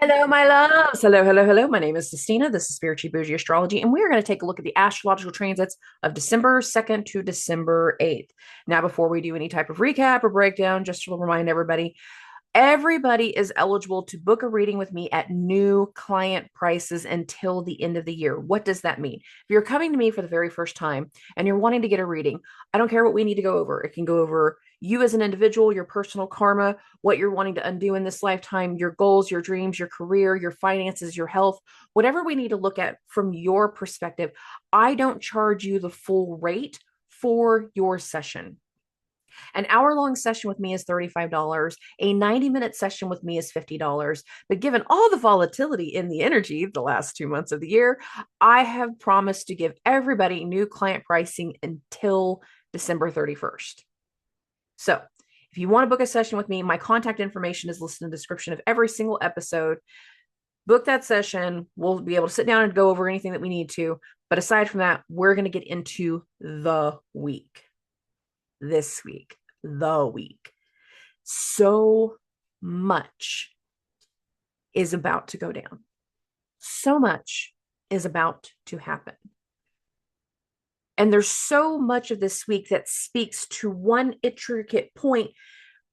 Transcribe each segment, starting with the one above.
Hello, my loves. Hello, hello, hello. My name is Dustina. This is Spiritually Boujee Astrology, and we're going to take a look at the astrological transits of December 2nd to December 8th. Now, before we do any type of recap or breakdown, just to remind everybody is eligible to book a reading with me at new client prices until the end of the year. What does that mean? If you're coming to me for the very first time and you're wanting to get a reading, I don't care what we need to go over. It can go over you as an individual, your personal karma, what you're wanting to undo in this lifetime, your goals, your dreams, your career, your finances, your health, whatever we need to look at from your perspective. I don't charge you the full rate for your session. An hour-long session with me is $35. A 90-minute session with me is $50. But given all the volatility in the energy the last 2 months of the year, I have promised to give everybody new client pricing until December 31st. So if you want to book a session with me, my contact information is listed in the description of every single episode. Book that session. We'll be able to sit down and go over anything that we need to. But aside from that, we're going to get into the week. This week, the week. So much is about to go down. So much is about to happen. And there's so much of this week that speaks to one intricate point,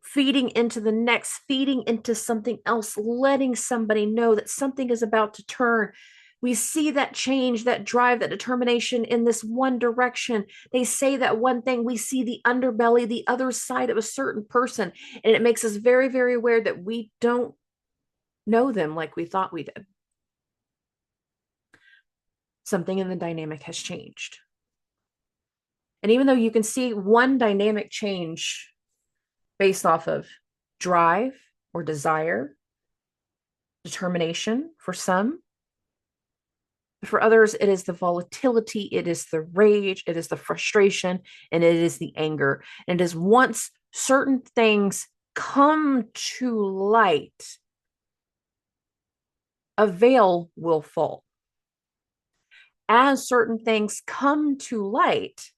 feeding into the next, feeding into something else, letting somebody know that something is about to turn. We see that change, that drive, that determination in this one direction. They say that one thing, we see the underbelly, the other side of a certain person. And it makes us very, very aware that we don't know them like we thought we did. Something in the dynamic has changed. And even though you can see one dynamic change based off of drive or desire, determination for some, for others, it is the volatility, it is the rage, it is the frustration, and it is the anger. And it is once certain things come to light, a veil will fall. As certain things come to light,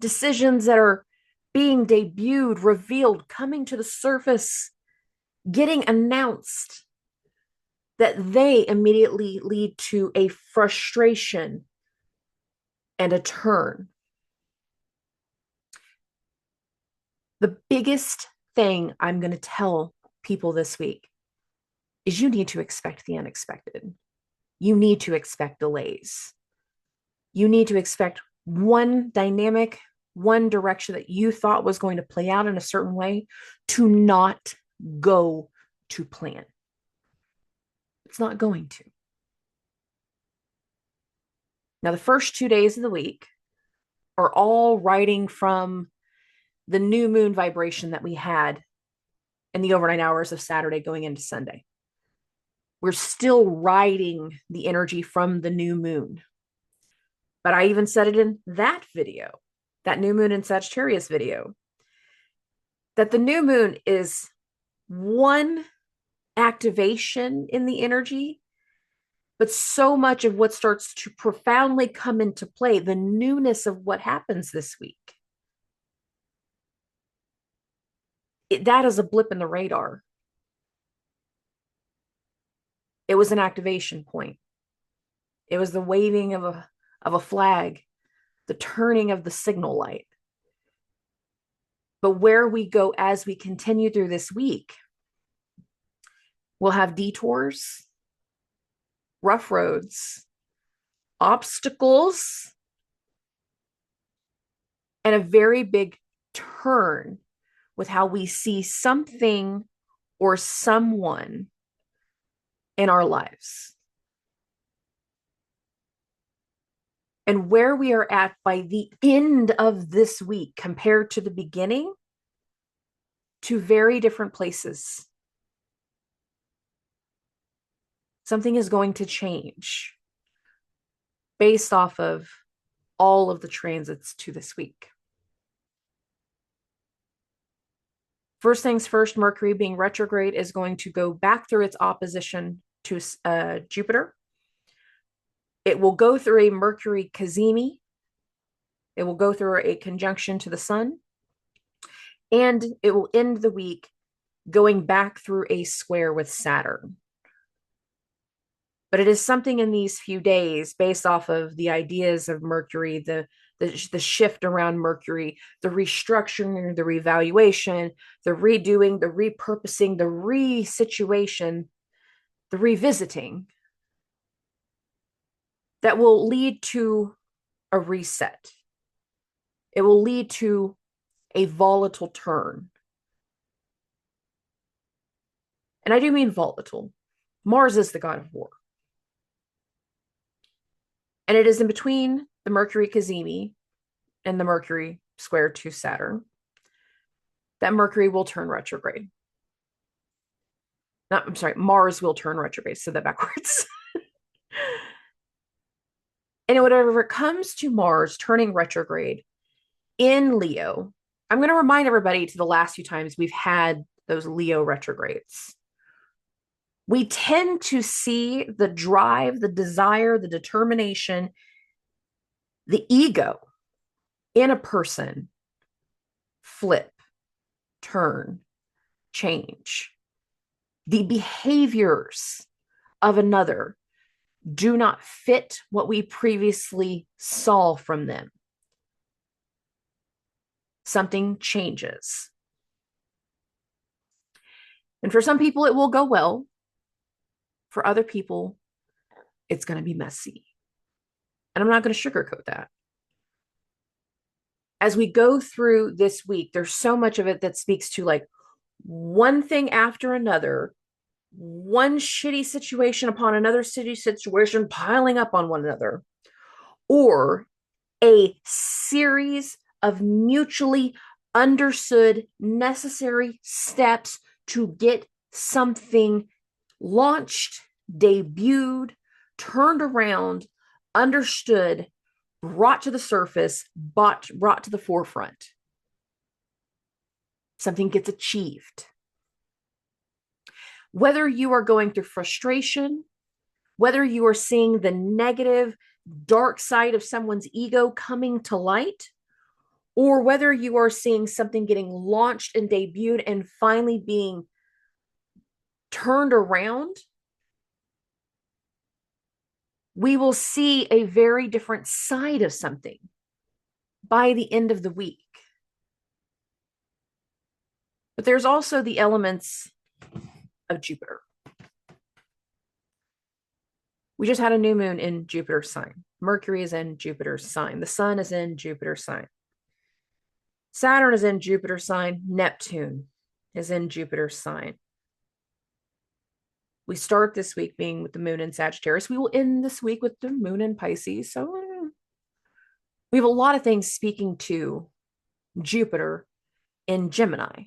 decisions that are being debuted, revealed, coming to the surface, getting announced, that they immediately lead to a frustration and a turn. The biggest thing I'm going to tell people this week is you need to expect the unexpected. You need to expect delays. You need to expect one dynamic, one direction that you thought was going to play out in a certain way to not go to plan. It's not going to. Now, the first 2 days of the week are all riding from the new moon vibration that we had in the overnight hours of Saturday going into Sunday. We're still riding the energy from the new moon. But I even said it in that video, that new moon in Sagittarius video, that the new moon is one activation in the energy, but so much of what starts to profoundly come into play, the newness of what happens this week, that is a blip in the radar. It was an activation point. It was the waving of a flag, the turning of the signal light. But where we go as we continue through this week, we'll have detours, rough roads, obstacles, and a very big turn with how we see something or someone in our lives. And where we are at by the end of this week compared to the beginning, two very different places. Something is going to change based off of all of the transits to this week. First things first, Mercury being retrograde is going to go back through its opposition to Jupiter. It will go through a Mercury Cazimi. It will go through a conjunction to the sun. And it will end the week going back through a square with Saturn. But it is something in these few days based off of the ideas of Mercury, the shift around Mercury, the restructuring, the revaluation, the redoing, the repurposing, the resituation, the revisiting, that will lead to a reset. It will lead to a volatile turn. And I do mean volatile. Mars is the god of war. And it is in between the Mercury Cazimi and the Mercury square to Saturn that Mercury will turn retrograde. I'm sorry, Mars will turn retrograde. So that backwards. And whatever it comes to Mars turning retrograde in Leo, I'm going to remind everybody to the last few times we've had those Leo retrogrades. We tend to see the drive, the desire, the determination, the ego in a person flip, turn, change. The behaviors of another do not fit what we previously saw from them. Something changes. And for some people, it will go well. For other people, it's going to be messy. And I'm not going to sugarcoat that. As we go through this week, there's so much of it that speaks to like one thing after another, one shitty situation upon another shitty situation piling up on one another, or a series of mutually understood necessary steps to get something launched, debuted, turned around, understood, brought to the surface, brought to the forefront. Something gets achieved. Whether you are going through frustration, whether you are seeing the negative, dark side of someone's ego coming to light, or whether you are seeing something getting launched and debuted and finally being turned around, we will see a very different side of something by the end of the week. But there's also the elements of Jupiter. We just had a new moon in Jupiter's sign. Mercury is in Jupiter's sign. The sun is in Jupiter's sign. Saturn is in Jupiter's sign. Neptune is in Jupiter's sign. We start this week being with the moon in Sagittarius. We will end this week with the moon in Pisces. So we have a lot of things speaking to Jupiter in Gemini.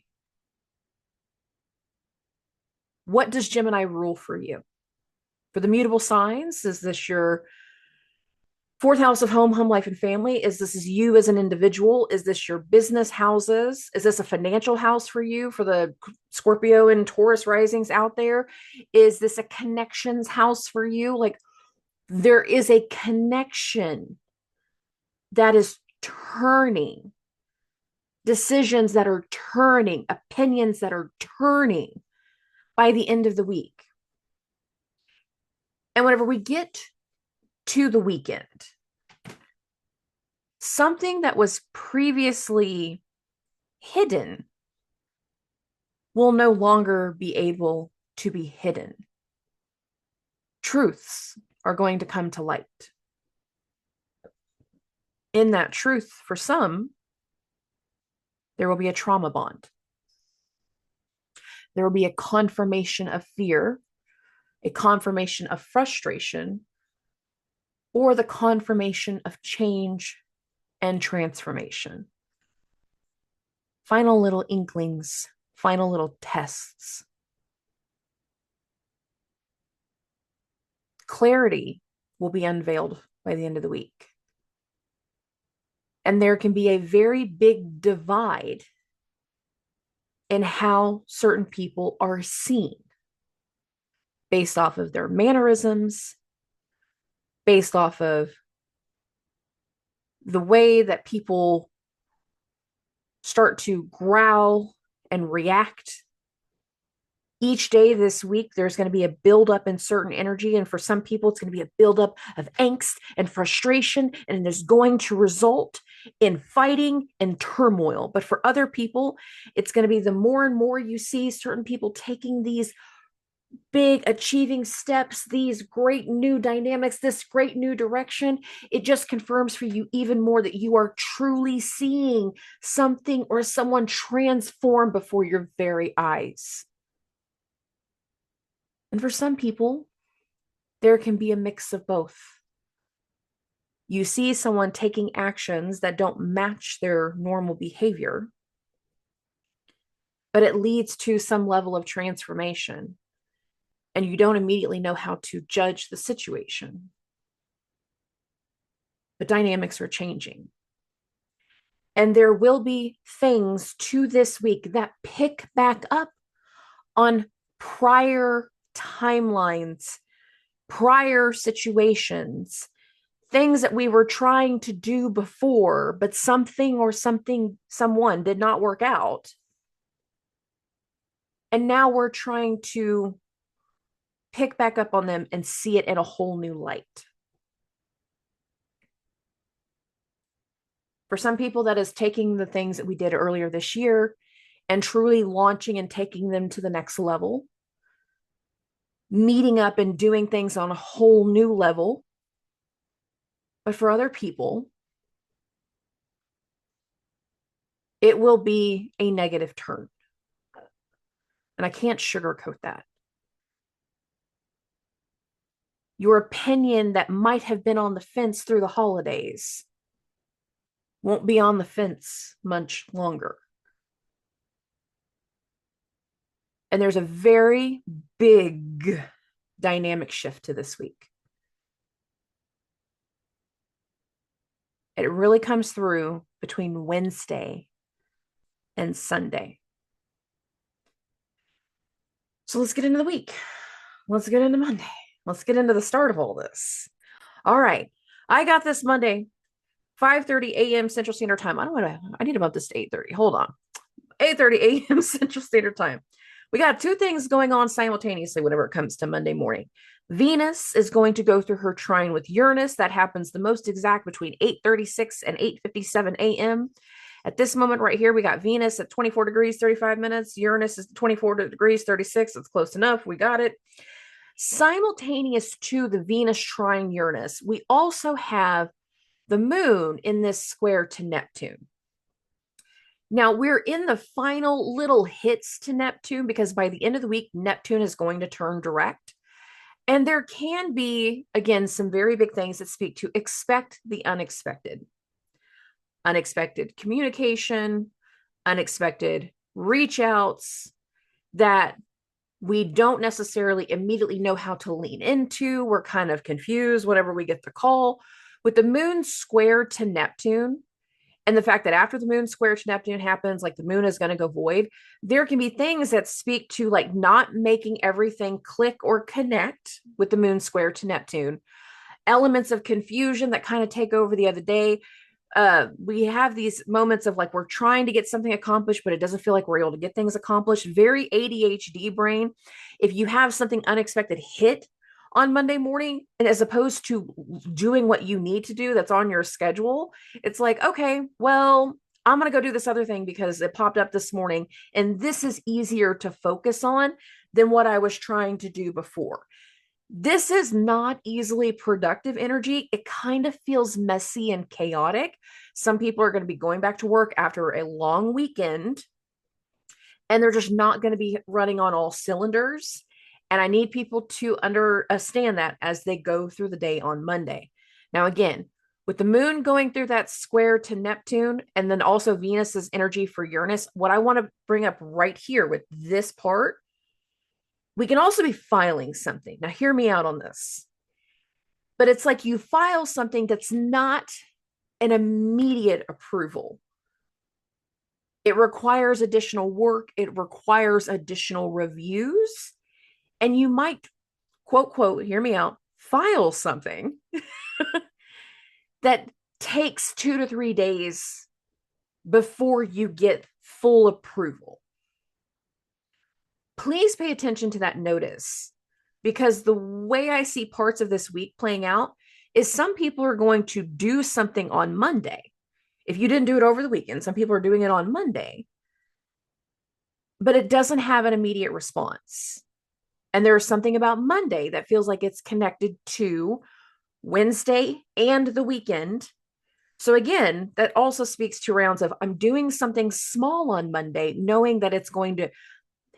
What does Gemini rule for you? For the mutable signs, is this your fourth house of home, life, and family? Is this you as an individual? Is this your business houses? Is this a financial house for you, for the Scorpio and Taurus risings out there? Is this a connections house for you? Like, there is a connection that is turning, decisions that are turning, opinions that are turning by the end of the week. And whenever we get to the weekend, something that was previously hidden will no longer be able to be hidden. Truths are going to come to light. In that truth, for some, there will be a trauma bond. There will be a confirmation of fear, a confirmation of frustration, or the confirmation of change and transformation. Final little inklings, final little tests. Clarity will be unveiled by the end of the week. And there can be a very big divide in how certain people are seen based off of their mannerisms, based off of the way that people start to growl and react Each day this week, there's going to be a buildup in certain energy. And for some people, it's going to be a buildup of angst and frustration. And it's going to result in fighting and turmoil. But for other people, it's going to be the more and more you see certain people taking these big achieving steps, these great new dynamics, this great new direction, it just confirms for you even more that you are truly seeing something or someone transform before your very eyes. And for some people, there can be a mix of both. You see someone taking actions that don't match their normal behavior, but it leads to some level of transformation. And you don't immediately know how to judge the situation. The dynamics are changing. And there will be things to this week that pick back up on prior timelines, prior situations, things that we were trying to do before, but someone did not work out. And now we're trying to pick back up on them and see it in a whole new light. For some people, that is taking the things that we did earlier this year and truly launching and taking them to the next level, meeting up and doing things on a whole new level. But for other people, it will be a negative turn. And I can't sugarcoat that. Your opinion that might have been on the fence through the holidays won't be on the fence much longer. And there's a very big dynamic shift to this week. It really comes through between Wednesday and Sunday. So let's get into the week. Let's get into Monday. Let's get into the start of all this. All right. I got this Monday, 5:30 a.m. Central Standard Time. I need to bump this to 8:30. Hold on. 8:30 a.m. Central Standard Time. We got two things going on simultaneously whenever it comes to Monday morning. Venus is going to go through her trine with Uranus. That happens the most exact between 8:36 and 8:57 a.m. At this moment right here, we got Venus at 24 degrees, 35 minutes. Uranus is 24 degrees, 36. It's close enough. We got it. Simultaneous to the Venus trine Uranus, we also have the moon in this square to Neptune. Now, we're in the final little hits to Neptune because by the end of the week, Neptune is going to turn direct. And there can be, again, some very big things that speak to expect the unexpected. Unexpected communication, unexpected reach outs that we don't necessarily immediately know how to lean into. We're kind of confused whenever we get the call. With the moon square to Neptune, and the fact that after the moon square to Neptune happens, like the moon is going to go void, there can be things that speak to like not making everything click or connect with the moon square to Neptune. Elements of confusion that kind of take over the other day. We have these moments of like we're trying to get something accomplished, but it doesn't feel like we're able to get things accomplished. Very ADHD brain. If you have something unexpected hit on Monday morning, and as opposed to doing what you need to do that's on your schedule, it's like, okay, well, I'm going to go do this other thing because it popped up this morning, and this is easier to focus on than what I was trying to do before. This is not easily productive energy. It kind of feels messy and chaotic. Some people are going to be going back to work after a long weekend, and they're just not going to be running on all cylinders. And I need people to understand that as they go through the day on Monday. Now, again, with the moon going through that square to Neptune, and then also Venus's energy for Uranus, what I want to bring up right here with this part, we can also be filing something. Now, hear me out on this. But it's like you file something that's not an immediate approval. It requires additional work. It requires additional reviews. And you might, quote, hear me out, file something that takes 2 to 3 days before you get full approval. please pay attention to that notice, because the way I see parts of this week playing out is some people are going to do something on Monday. If you didn't do it over the weekend, some people are doing it on Monday, but it doesn't have an immediate response. And there's something about Monday that feels like it's connected to Wednesday and the weekend. So again, that also speaks to rounds of I'm doing something small on Monday, knowing that it's going to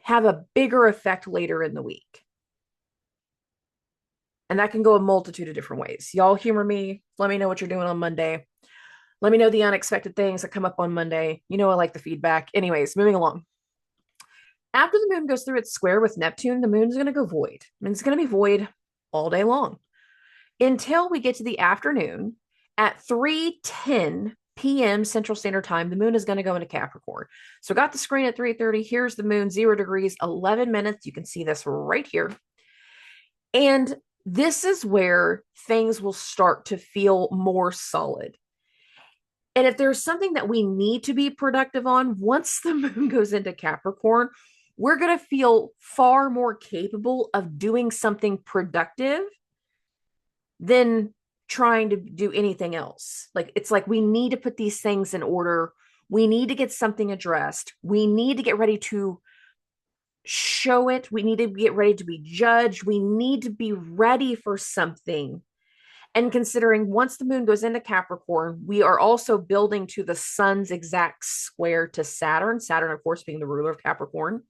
have a bigger effect later in the week. And that can go a multitude of different ways. Y'all humor me. Let me know what you're doing on Monday. Let me know the unexpected things that come up on Monday. You know, I like the feedback. Anyways, moving along. After the moon goes through its square with Neptune, the moon's going to go void. And it's going to be void all day long until we get to the afternoon at 3:10 p.m. Central Standard Time. The moon is going to go into Capricorn. So got the screen at 3:30. Here's the moon, 0 degrees, 11 minutes. You can see this right here. And this is where things will start to feel more solid. And if there's something that we need to be productive on, once the moon goes into Capricorn, we're going to feel far more capable of doing something productive than trying to do anything else. Like, it's like we need to put these things in order. We need to get something addressed. We need to get ready to show it. We need to get ready to be judged. We need to be ready for something. And considering once the moon goes into Capricorn, we are also building to the sun's exact square to Saturn. Saturn, of course, being the ruler of Capricorn.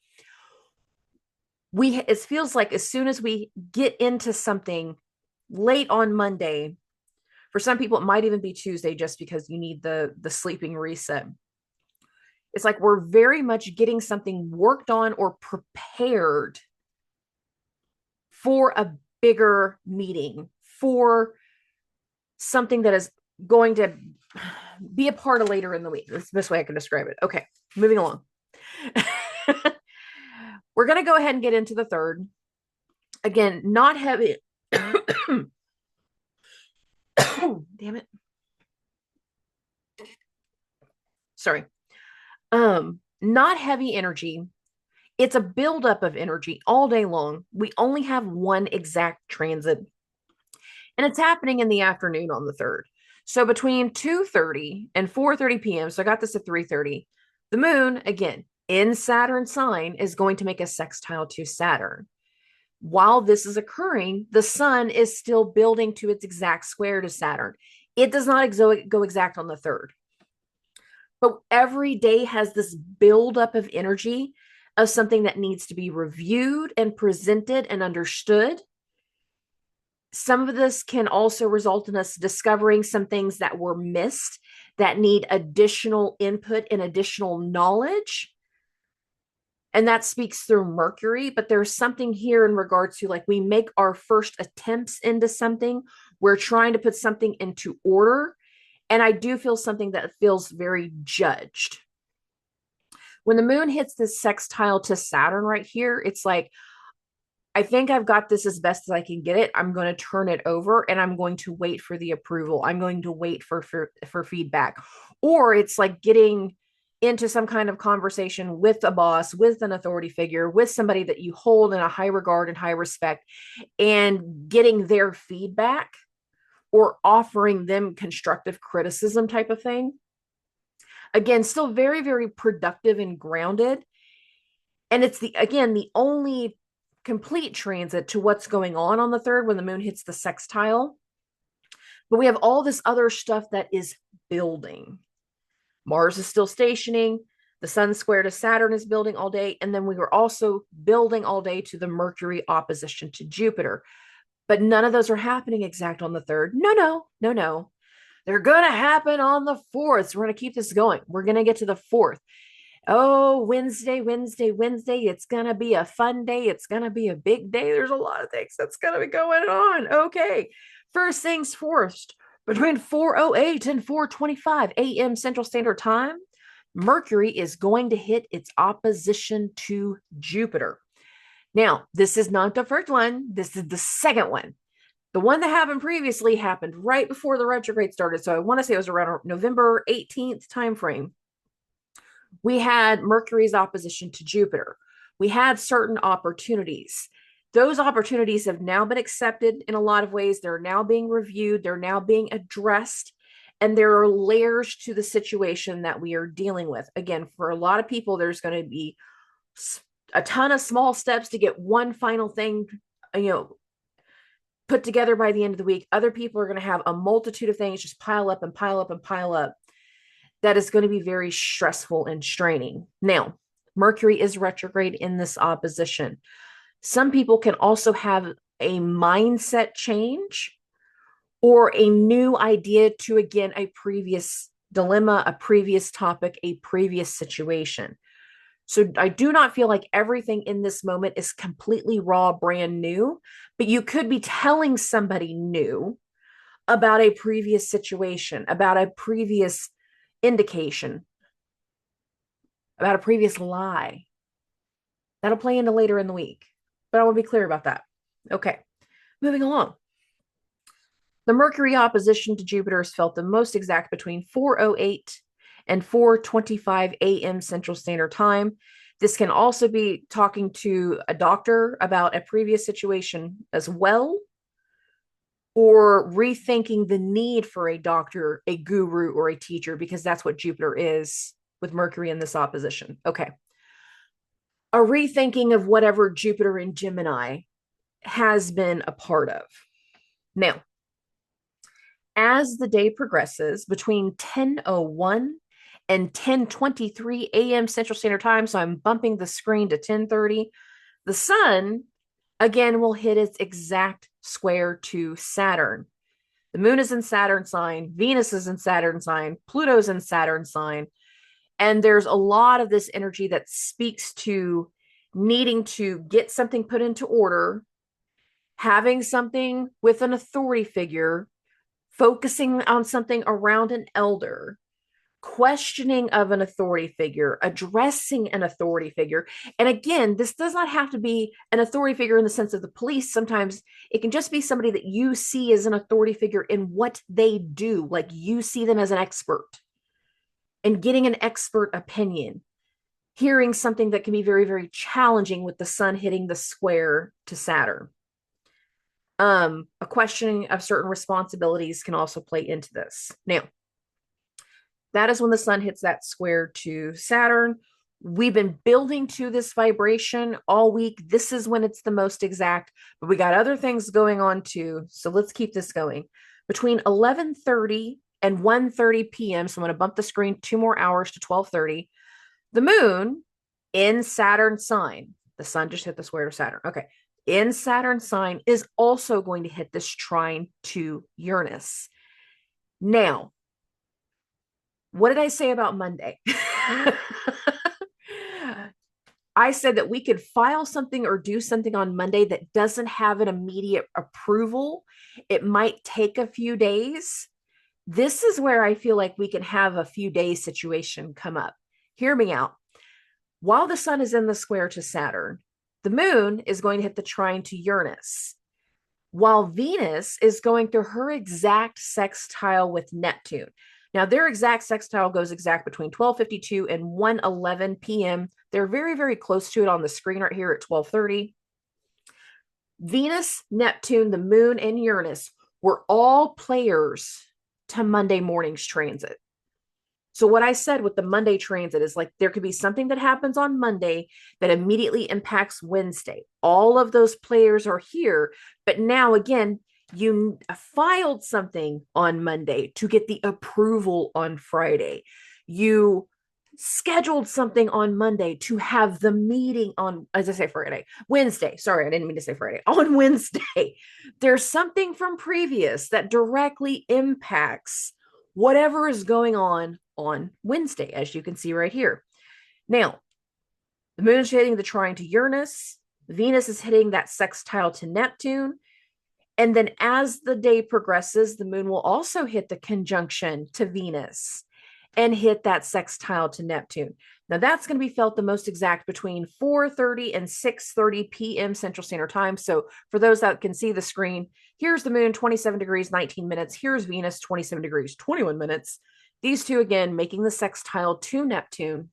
It feels like as soon as we get into something late on Monday, for some people, it might even be Tuesday just because you need the sleeping reset. It's like we're very much getting something worked on or prepared for a bigger meeting, for something that is going to be a part of later in the week. That's the best way I can describe it. Okay, moving along. We're going to go ahead and get into the third. Again, not heavy. Damn it. Sorry. Not heavy energy. It's a buildup of energy all day long. We only have one exact transit, and it's happening in the afternoon on the 3rd. So between 2:30 and 4:30 p.m., so I got this at 3:30, the moon, again, in Saturn sign, is going to make a sextile to Saturn. While this is occurring, the sun is still building to its exact square to Saturn. It does not go exact on the 3rd. But every day has this buildup of energy of something that needs to be reviewed and presented and understood. Some of this can also result in us discovering some things that were missed that need additional input and additional knowledge. And that speaks through Mercury, but there's something here in regards to, like, we make our first attempts into something. We're trying to put something into order. And I do feel something that feels very judged. When the moon hits this sextile to Saturn right here, it's like, I think I've got this as best as I can get it. I'm going to turn it over and I'm going to wait for the approval. I'm going to wait for feedback. Or it's like getting into some kind of conversation with a boss, with an authority figure, with somebody that you hold in a high regard and high respect, and getting their feedback or offering them constructive criticism type of thing. Again, still very, very productive and grounded. And it's the only complete transit to what's going on the 3rd when the moon hits the sextile. But we have all this other stuff that is building. Mars is still stationing. The sun square to Saturn is building all day. And then we were also building all day to the Mercury opposition to Jupiter. But none of those are happening exact on the 3rd. No. They're going to happen on the 4th. So we're going to keep this going. We're going to get to the 4th. Oh, Wednesday. It's going to be a fun day. It's going to be a big day. There's a lot of things that's going to be going on. Okay. First things first, between 4:08 and 4:25 a.m. Central Standard Time, Mercury is going to hit its opposition to Jupiter. Now, this is not the first one. This is the second one. The one that happened previously happened right before the retrograde started. So I want to say it was around November 18th timeframe. We had Mercury's opposition to Jupiter. we had certain opportunities. Those opportunities have now been accepted in a lot of ways. They're now being reviewed, they're now being addressed, and there are layers to the situation that we are dealing with. Again, for a lot of people, there's going to be a ton of small steps to get one final thing, put together by the end of the week. Other people are going to have a multitude of things just pile up and pile up and pile up. That is going to be very stressful and straining. Now, Mercury is retrograde in this opposition. Some people can also have a mindset change or a new idea to, again, a previous dilemma, a previous topic, a previous situation. So I do not feel like everything in this moment is completely raw, brand new, but you could be telling somebody new about a previous situation, about a previous indication, about a previous lie. That'll play into later in the week, but I will be clear about that. Okay, moving along. The Mercury opposition to Jupiter is felt the most exact between 4:08 and 4:25 a.m. Central Standard Time. This can also be talking to a doctor about a previous situation as well, or rethinking the need for a doctor, a guru, or a teacher, because that's what Jupiter is with Mercury in this opposition. Okay. A rethinking of whatever Jupiter in Gemini has been a part of. Now, as the day progresses between 10:01 and 10:23 a.m. Central Standard Time, so I'm bumping the screen to 10:30, the sun again will hit its exact square to Saturn. The moon is in Saturn sign, Venus is in Saturn sign, Pluto's in Saturn sign, and there's a lot of this energy that speaks to needing to get something put into order, having something with an authority figure, focusing on something around an elder, questioning of an authority figure, addressing an authority figure. And again, this does not have to be an authority figure in the sense of the police. Sometimes it can just be somebody that you see as an authority figure in what they do, like you see them as an expert, and getting an expert opinion, hearing something that can be very, very challenging with the sun hitting the square to Saturn. A questioning of certain responsibilities can also play into this. Now, that is when the sun hits that square to Saturn. We've been building to this vibration all week. This is when it's the most exact, but we got other things going on too. So let's keep this going. Between 11:30 and 1:30 p.m., so I'm going to bump the screen 2 more hours to 12:30, the moon in Saturn sign, the sun just hit the square to Saturn. Okay. In Saturn sign is also going to hit this trine to Uranus. Now, what did I say about Monday? I said that we could file something or do something on Monday that doesn't have an immediate approval. It might take a few days. This is where I feel like we can have a few days situation come up. Hear me out. While the sun is in the square to Saturn, the moon is going to hit the trine to Uranus, while Venus is going through her exact sextile with Neptune. Now, their exact sextile goes exact between 12:52 and 1:11 p.m. They're very, very close to it on the screen right here at 12:30. Venus, Neptune, the moon, and Uranus were all players to Monday morning's transit. So what I said with the Monday transit is like there could be something that happens on Monday that immediately impacts Wednesday. All of those players are here, but now again, you filed something on Monday to get the approval on Friday. You scheduled something on Monday to have the meeting on, as I say, Friday, Wednesday. Sorry, I didn't mean to say Friday. On Wednesday, there's something from previous that directly impacts whatever is going on Wednesday, as you can see right here. Now, the moon is hitting the trine to Uranus. Venus is hitting that sextile to Neptune. And then as the day progresses, the moon will also hit the conjunction to Venus and hit that sextile to Neptune. Now that's going to be felt the most exact between 4:30 and 6:30 p.m. Central Standard Time. So for those that can see the screen, here's the moon, 27 degrees, 19 minutes. Here's Venus, 27 degrees, 21 minutes. These two, again, making the sextile to Neptune.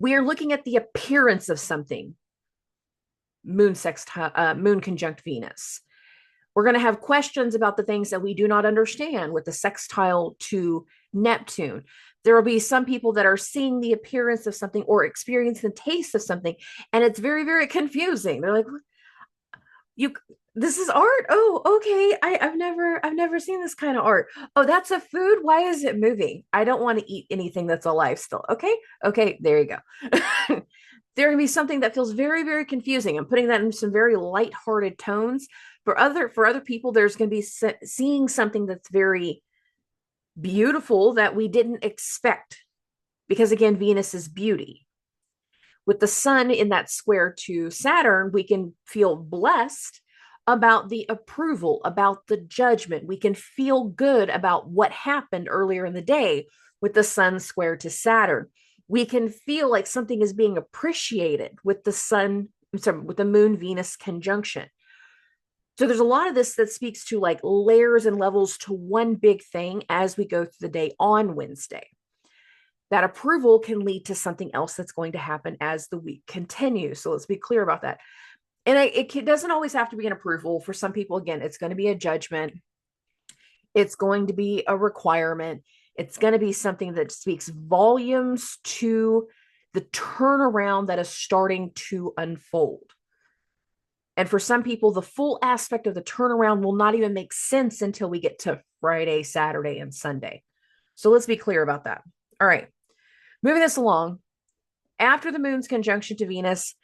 We are looking at the appearance of something, moon conjunct Venus. We're going to have questions about the things that we do not understand with the sextile to Neptune. There will be some people that are seeing the appearance of something or experiencing the taste of something, and it's very, very confusing. They're like, "You, this is art? Oh, okay. I've never seen this kind of art. Oh, that's a food. Why is it moving? I don't want to eat anything that's alive still. Okay, there you go." There can be something that feels very, very confusing. I'm putting that in some very lighthearted tones. For other people, there's going to be seeing something that's very beautiful that we didn't expect, because again, Venus is beauty. With the sun in that square to Saturn, we can feel blessed about the approval, about the judgment. We can feel good about what happened earlier in the day with the sun square to Saturn. We can feel like something is being appreciated with the with the moon Venus conjunction. So there's a lot of this that speaks to like layers and levels to one big thing as we go through the day on Wednesday. That approval can lead to something else that's going to happen as the week continues. So let's be clear about that. And it doesn't always have to be an approval. For some people, again, it's going to be a judgment. It's going to be a requirement. It's going to be something that speaks volumes to the turnaround that is starting to unfold. And for some people, the full aspect of the turnaround will not even make sense until we get to Friday, Saturday, and Sunday. So let's be clear about that. All right. Moving this along, after the moon's conjunction to Venus,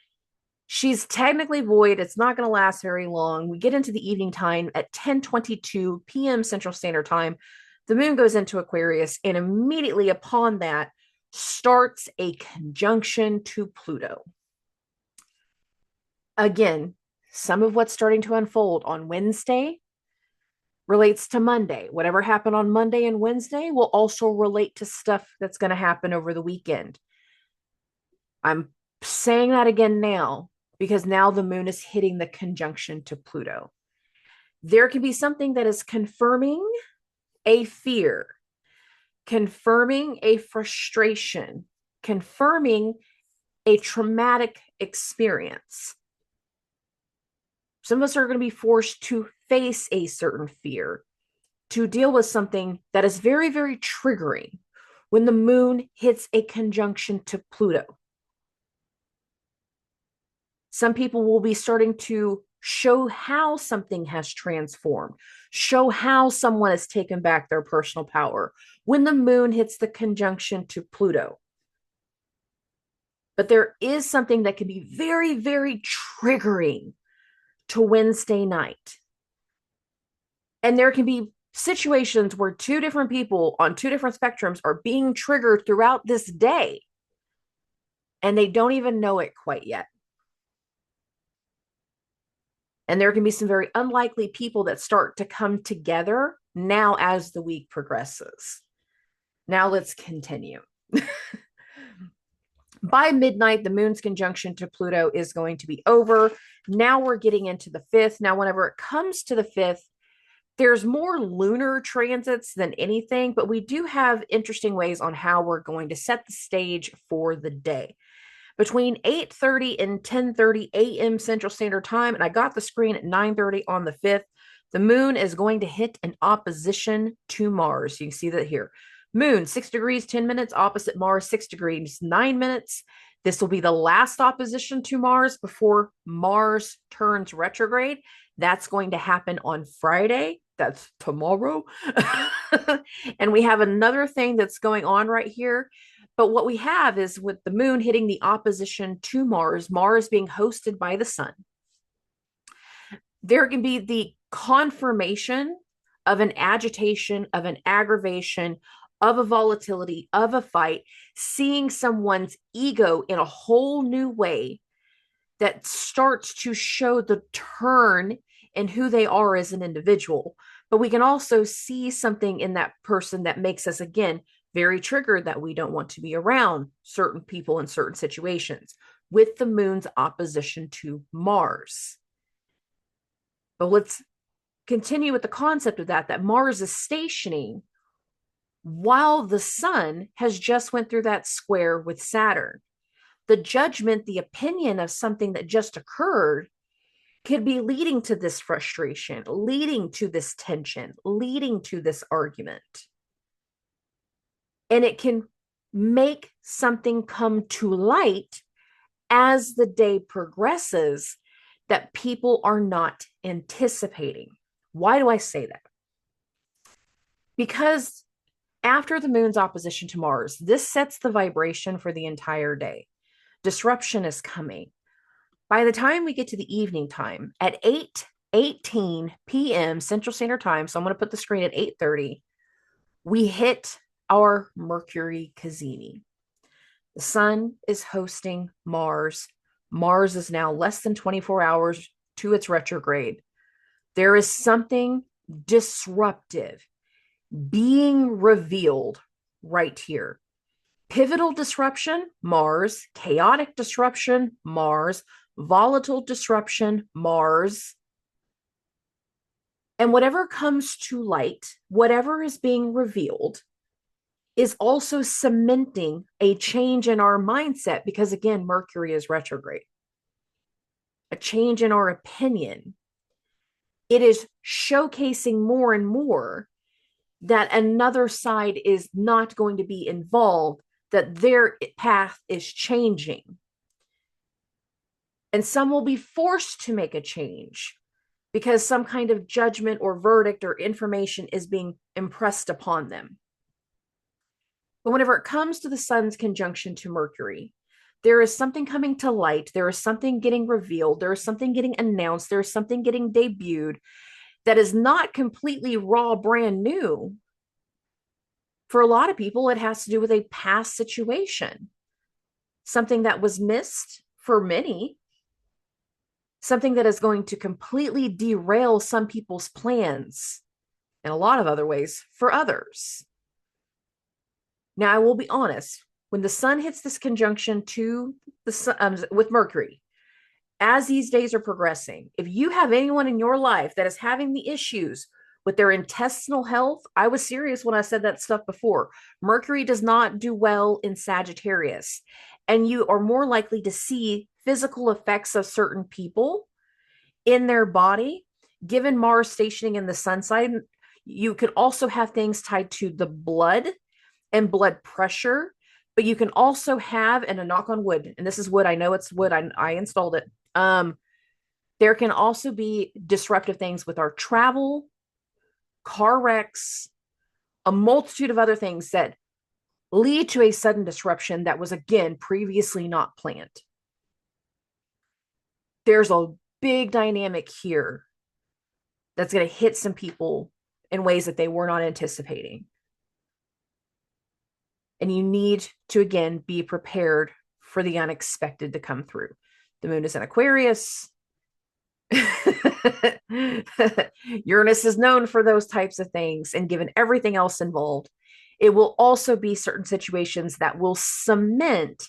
she's technically void. It's not going to last very long. We get into the evening time at 10:22 p.m. Central Standard Time. The moon goes into Aquarius, and immediately upon that starts a conjunction to Pluto. Again, some of what's starting to unfold on Wednesday relates to Monday. Whatever happened on Monday and Wednesday will also relate to stuff that's going to happen over the weekend. I'm saying that again now because now the moon is hitting the conjunction to Pluto. There can be something that is confirming a fear, confirming a frustration, confirming a traumatic experience. Some of us are going to be forced to face a certain fear, to deal with something that is very, very triggering when the moon hits a conjunction to Pluto. Some people will be starting to show how something has transformed, show how someone has taken back their personal power when the moon hits the conjunction to Pluto. But there is something that can be very, very triggering to Wednesday night. And there can be situations where two different people on two different spectrums are being triggered throughout this day, and they don't even know it quite yet. And there can be some very unlikely people that start to come together now as the week progresses. Now let's continue. By midnight, the moon's conjunction to Pluto is going to be over. Now we're getting into the 5th. Now, whenever it comes to the 5th, there's more lunar transits than anything, but we do have interesting ways on how we're going to set the stage for the day. Between 8:30 and 10:30 a.m. Central Standard Time, and I got the screen at 9:30 on the 5th, the moon is going to hit an opposition to Mars. You can see that here. Moon, 6 degrees, 10 minutes, opposite Mars, 6 degrees, 9 minutes. This will be the last opposition to Mars before Mars turns retrograde. That's going to happen on Friday. That's tomorrow. And we have another thing that's going on right here. But what we have is with the moon hitting the opposition to Mars, Mars being hosted by the sun, there can be the confirmation of an agitation, of an aggravation, of a volatility, of a fight, seeing someone's ego in a whole new way that starts to show the turn in who they are as an individual. But we can also see something in that person that makes us, again, very triggered, that we don't want to be around certain people in certain situations with the moon's opposition to Mars. But let's continue with the concept of that Mars is stationing while the sun has just went through that square with Saturn. the judgment, the opinion of something that just occurred could be leading to this frustration, leading to this tension, leading to this argument. And it can make something come to light as the day progresses that people are not anticipating. Why do I say that? Because after the moon's opposition to Mars, this sets the vibration for the entire day. Disruption is coming. By the time we get to the evening time at 8:18 p.m. Central Standard Time, so I'm going to put the screen at 8:30, we hit our Mercury cazimi. The sun is hosting Mars. Mars is now less than 24 hours to its retrograde. There is something disruptive being revealed right here. Pivotal disruption, Mars. Chaotic disruption, Mars. Volatile disruption, Mars. And whatever comes to light, whatever is being revealed, is also cementing a change in our mindset because, again, Mercury is retrograde. A change in our opinion. It is showcasing more and more that another side is not going to be involved, that their path is changing. And some will be forced to make a change because some kind of judgment or verdict or information is being impressed upon them. But whenever it comes to the sun's conjunction to Mercury, there is something coming to light. There is something getting revealed. There is something getting announced. There is something getting debuted that is not completely raw, brand new. For a lot of people, it has to do with a past situation, something that was missed for many, something that is going to completely derail some people's plans in a lot of other ways for others. Now, I will be honest, when the sun hits this conjunction to the sun, with Mercury, as these days are progressing, if you have anyone in your life that is having the issues with their intestinal health, I was serious when I said that stuff before. Mercury does not do well in Sagittarius, and you are more likely to see physical effects of certain people in their body. Given Mars stationing in the sun side, you could also have things tied to the blood and blood pressure, but you can also have, and a knock on wood, and this is wood, I know it's wood, I installed it. There can also be disruptive things with our travel, car wrecks, a multitude of other things that lead to a sudden disruption that was, again, previously not planned. There's a big dynamic here that's going to hit some people in ways that they were not anticipating. And you need to, again, be prepared for the unexpected to come through. The moon is in Aquarius. Uranus is known for those types of things, and given everything else involved, it will also be certain situations that will cement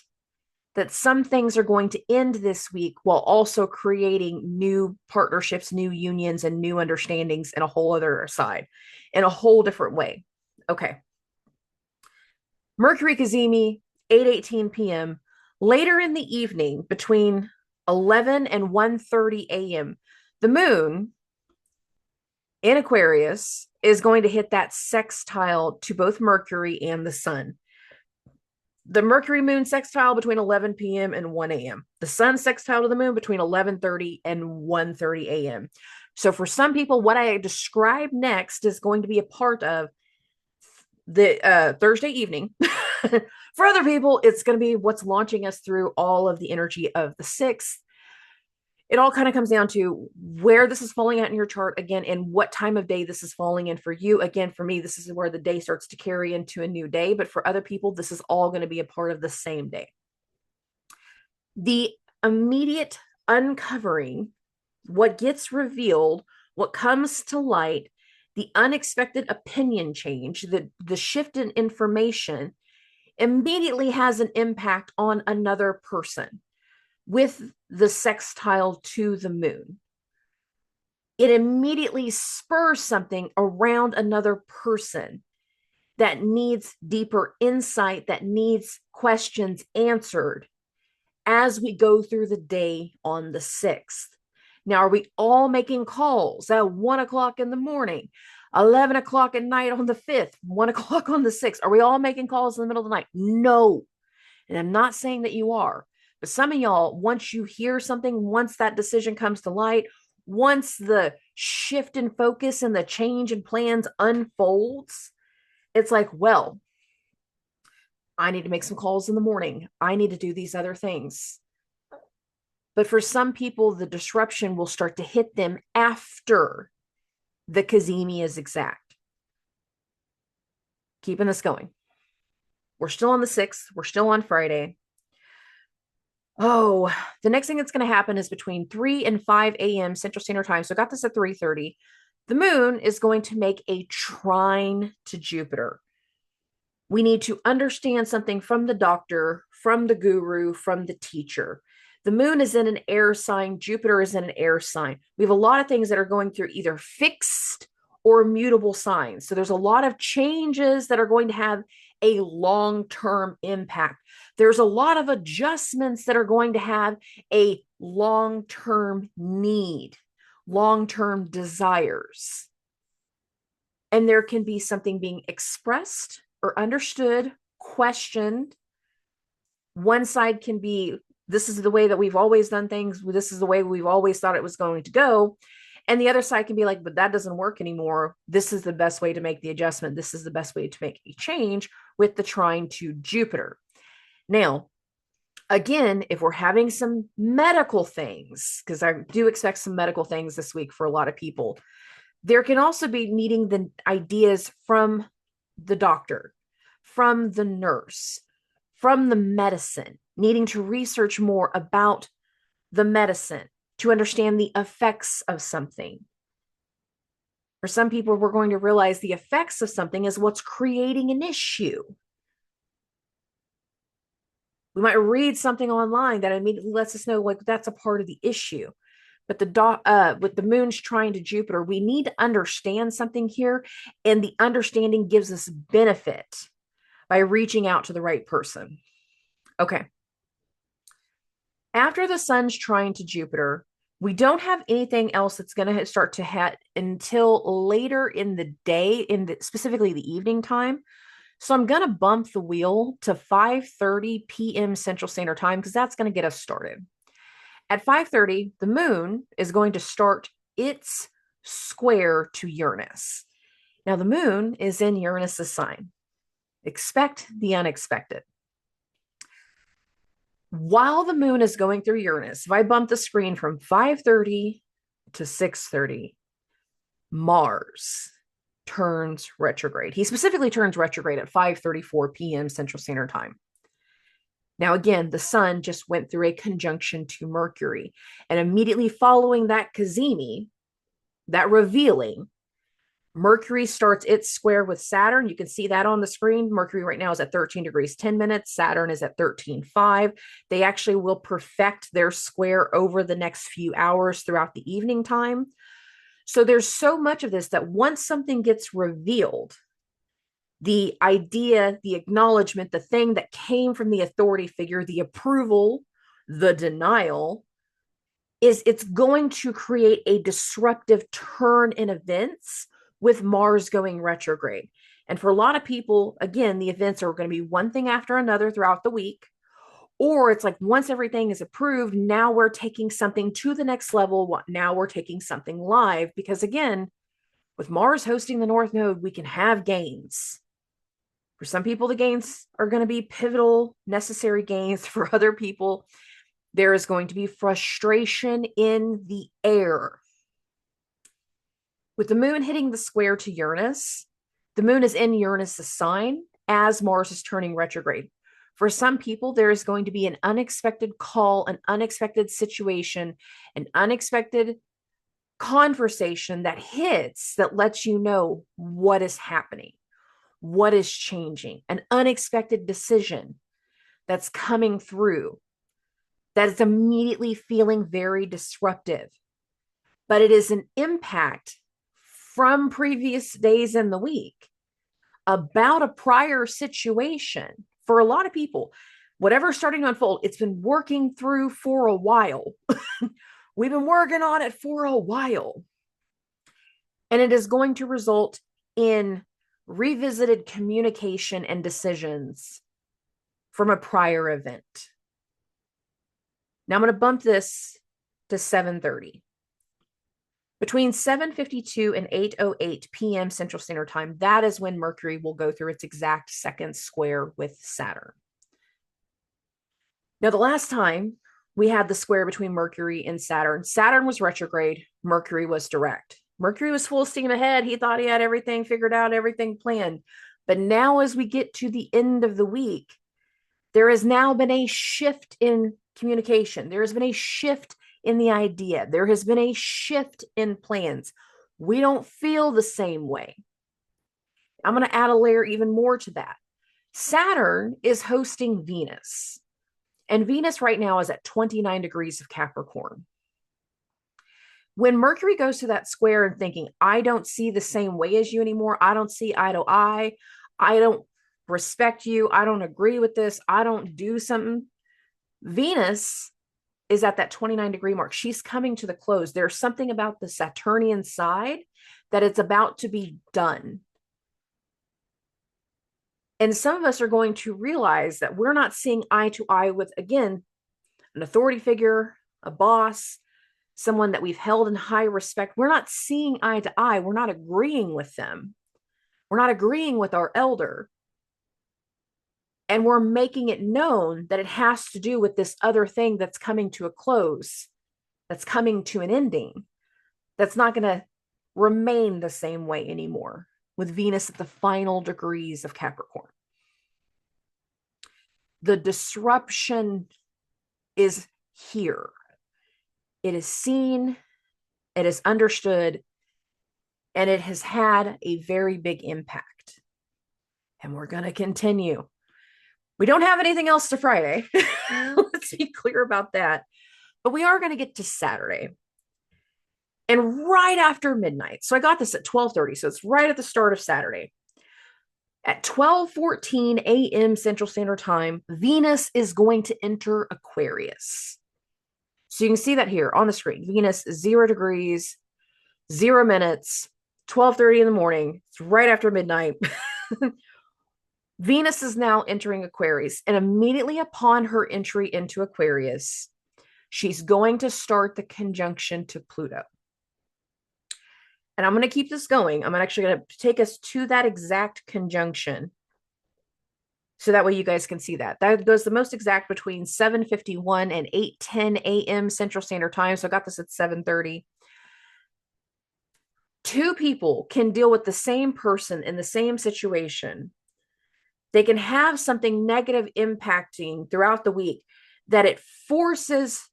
that some things are going to end this week while also creating new partnerships, new unions, and new understandings in a whole other side, in a whole different way. Okay. Mercury cazimi, 8:18 p.m. Later in the evening, between 11 and 1:30 a.m., the moon in Aquarius is going to hit that sextile to both Mercury and the sun. The Mercury moon sextile between 11 p.m. and 1 a.m. The sun sextile to the moon between 11:30 and 1:30 a.m. So for some people, what I describe next is going to be a part of the Thursday evening. For other people, it's going to be what's launching us through all of the energy of the 6th. It all kind of comes down to where this is falling out in your chart, again, and what time of day this is falling in for you. Again, for me, this is where the day starts to carry into a new day. But for other people, this is all going to be a part of the same day. The immediate uncovering, what gets revealed, what comes to light, the unexpected opinion change, the shift in information immediately has an impact on another person with the sextile to the moon. It immediately spurs something around another person that needs deeper insight, that needs questions answered. as we go through the day on the 6th. Now, are we all making calls at 1 o'clock in the morning, 11 o'clock at night on the 5th, 1 o'clock on the 6th? Are we all making calls in the middle of the night? No. And I'm not saying that you are, but some of y'all, once you hear something, once that decision comes to light, once the shift in focus and the change in plans unfolds, it's like, well, I need to make some calls in the morning. I need to do these other things. But for some people, the disruption will start to hit them after the Cazimi is exact. Keeping this going. We're still on the 6th. We're still on Friday. Oh, the next thing that's going to happen is between 3 and 5 a.m. Central Standard Time. So I got this at 3:30. The moon is going to make a trine to Jupiter. We need to understand something from the doctor, from the guru, from the teacher. The moon is in an air sign. Jupiter is in an air sign. We have a lot of things that are going through either fixed or mutable signs. So there's a lot of changes that are going to have a long-term impact. There's a lot of adjustments that are going to have a long-term need, long-term desires. And there can be something being expressed or understood, questioned. One side can be, this is the way that we've always done things. This is the way we've always thought it was going to go. And the other side can be like, but that doesn't work anymore. This is the best way to make the adjustment. This is the best way to make a change with the trine to Jupiter. Now, again, if we're having some medical things, because I do expect some medical things this week for a lot of people, there can also be needing the ideas from the doctor, from the nurse, from the medicine, needing to research more about the medicine to understand the effects of something. For some people, we're going to realize the effects of something is what's creating an issue. We might read something online that immediately lets us know, like, that's a part of the issue. But with the moon's trine to Jupiter, we need to understand something here, and the understanding gives us benefit by reaching out to the right person. Okay. After the sun's trine to Jupiter, we don't have anything else that's going to start to hit until later in the day, specifically the evening time. So I'm going to bump the wheel to 5:30 p.m. Central Standard Time, because that's going to get us started. At 5:30, the moon is going to start its square to Uranus. Now, the moon is in Uranus's sign. Expect the unexpected. While the moon is going through Uranus, if I bump the screen from 5:30 to 6:30, Mars turns retrograde. He specifically turns retrograde at 5:34 p.m. Central Standard Time. Now, again, the sun just went through a conjunction to Mercury, and immediately following that Cazimi, that revealing, Mercury starts its square with Saturn. You can see that on the screen. Mercury right now is at 13 degrees 10 minutes. Saturn is at 13.5. They actually will perfect their square over the next few hours throughout the evening time. So there's so much of this that once something gets revealed, the idea, the acknowledgement, the thing that came from the authority figure, the approval, the denial, it's going to create a disruptive turn in events with Mars going retrograde. And for a lot of people, again, the events are going to be one thing after another throughout the week. Or it's like, once everything is approved, now we're taking something to the next level. Now we're taking something live, because again, with Mars hosting the North Node, we can have gains. For some people, the gains are going to be pivotal, necessary gains. For other people, there is going to be frustration in the air. With the moon hitting the square to Uranus, the moon is in Uranus's sign as Mars is turning retrograde. For some people, there is going to be an unexpected call, an unexpected situation, an unexpected conversation that hits, that lets you know what is happening, what is changing, an unexpected decision that's coming through that is immediately feeling very disruptive. But it is an impact from previous days in the week about a prior situation. For a lot of people, Whatever's starting to unfold, it's been working through for a while. We've been working on it for a while. And it is going to result in revisited communication and decisions from a prior event. Now I'm going to bump this to 7:30. Between 7:52 and 8:08 p.m. Central Standard Time, that is when Mercury will go through its exact second square with Saturn. Now, the last time we had the square between Mercury and Saturn, Saturn was retrograde, Mercury was direct. Mercury was full steam ahead. He thought he had everything figured out, everything planned. But now, as we get to the end of the week, there has now been a shift in communication. There has been a shift in the idea. There has been a shift in plans. We don't feel the same way. I'm going to add a layer even more to that. Saturn is hosting Venus, and Venus right now is at 29 degrees of Capricorn. When Mercury goes to that square and thinking, I don't see the same way as you anymore, I don't see eye to eye, I don't respect you, I don't agree with this, I don't do something, Venus is at that 29 degree mark. She's coming to the close. There's something about the Saturnian side that it's about to be done. And some of us are going to realize that we're not seeing eye to eye with, again, an authority figure, a boss, someone that we've held in high respect. We're not seeing eye to eye. We're not agreeing with them. We're not agreeing with our elder. And we're making it known that it has to do with this other thing that's coming to a close, that's coming to an ending, that's not going to remain the same way anymore, with Venus at the final degrees of Capricorn. The disruption is here. It is seen, it is understood, and it has had a very big impact. And we're going to continue. We don't have anything else to Friday. Let's be clear about that. But we are going to get to Saturday. And right after midnight, so I got this at 12:30, so it's right at the start of Saturday. At 12:14 a.m. Central Standard Time, Venus is going to enter Aquarius. So you can see that here on the screen. Venus, 0 degrees, 0 minutes, 12:30 in the morning. It's right after midnight. Venus is now entering Aquarius, and immediately upon her entry into Aquarius, she's going to start the conjunction to Pluto. And I'm going to keep this going. I'm actually going to take us to that exact conjunction, so that way you guys can see that. That goes the most exact between 7:51 and 8:10 a.m. Central Standard Time. So I got this at 7:30. Two people can deal with the same person in the same situation. They can have something negative impacting throughout the week that it forces